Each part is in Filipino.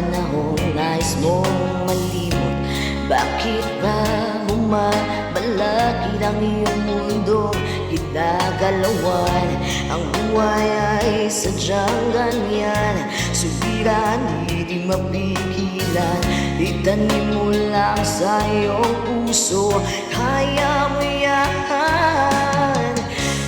panahong nais mong malimot, bakit ba bumabalaki ang iyong mundo? Ginagalawan ang buhay ay sadyang ganyan, subiran di mapigilan, itanim mo lang sa iyong puso, kaya mo yan.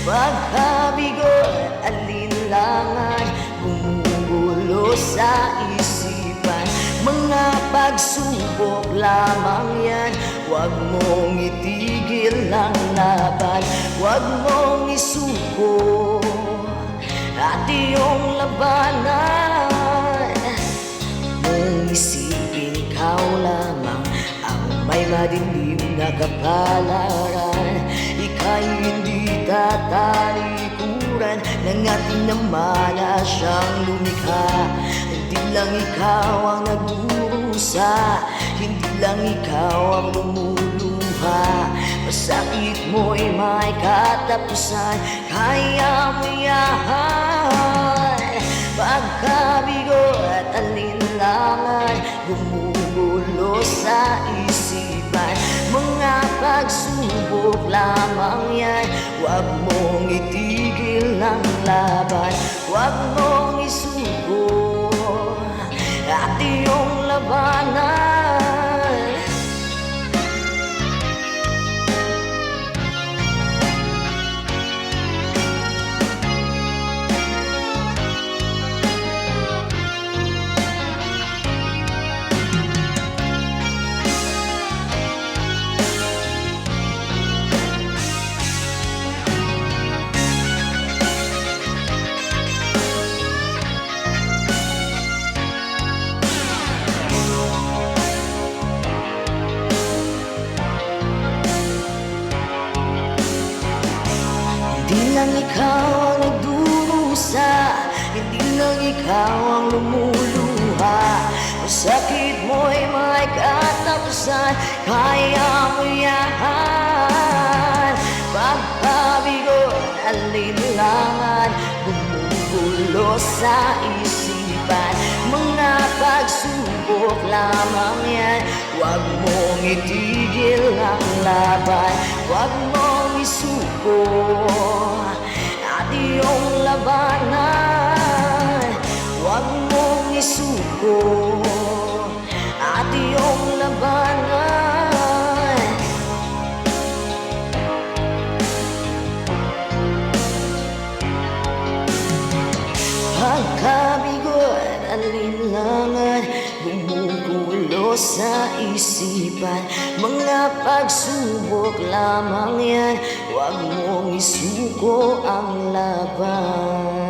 Pagkabigo at alinlangan, bumubulo sa isipan, mga pagsubok lamang yan. Huwag mong itigil ang laban, huwag mong isuko at iyong labanan. Mong isipin ikaw lamang ang may madilim na kapalaran, ika'y hindi tatalikuran ng ating namana siyang lumikha. Hindi lang ikaw ang nagdurusa, hindi lang ikaw ang lumuluha, masakit mo'y may katapusan, kaya mo yan. Pagkabigo at alinlangan, bumubulo sa isipan, mga pagsubok lamang yan. Huwag mong itigil ang laban, huwag mong isuko at iyong labanan. Hindi lang ikaw ang nagdurusa, hindi lang ikaw ang lumuluha, masakit mo'y may katapusan, kaya mo yan. Pagkabigo at alinlangan, bumubulo sa isipan, mga pagsubok lamang yan. Huwag mong itigil ang laban, huwag mong isuko at iyong labanan. Huwag mong isuko at iyong labanan. Pagkabigo at alinlangan, bumubulo sa isipan, mga pagsubok lamang yan. Huwag mong isuko ang laban.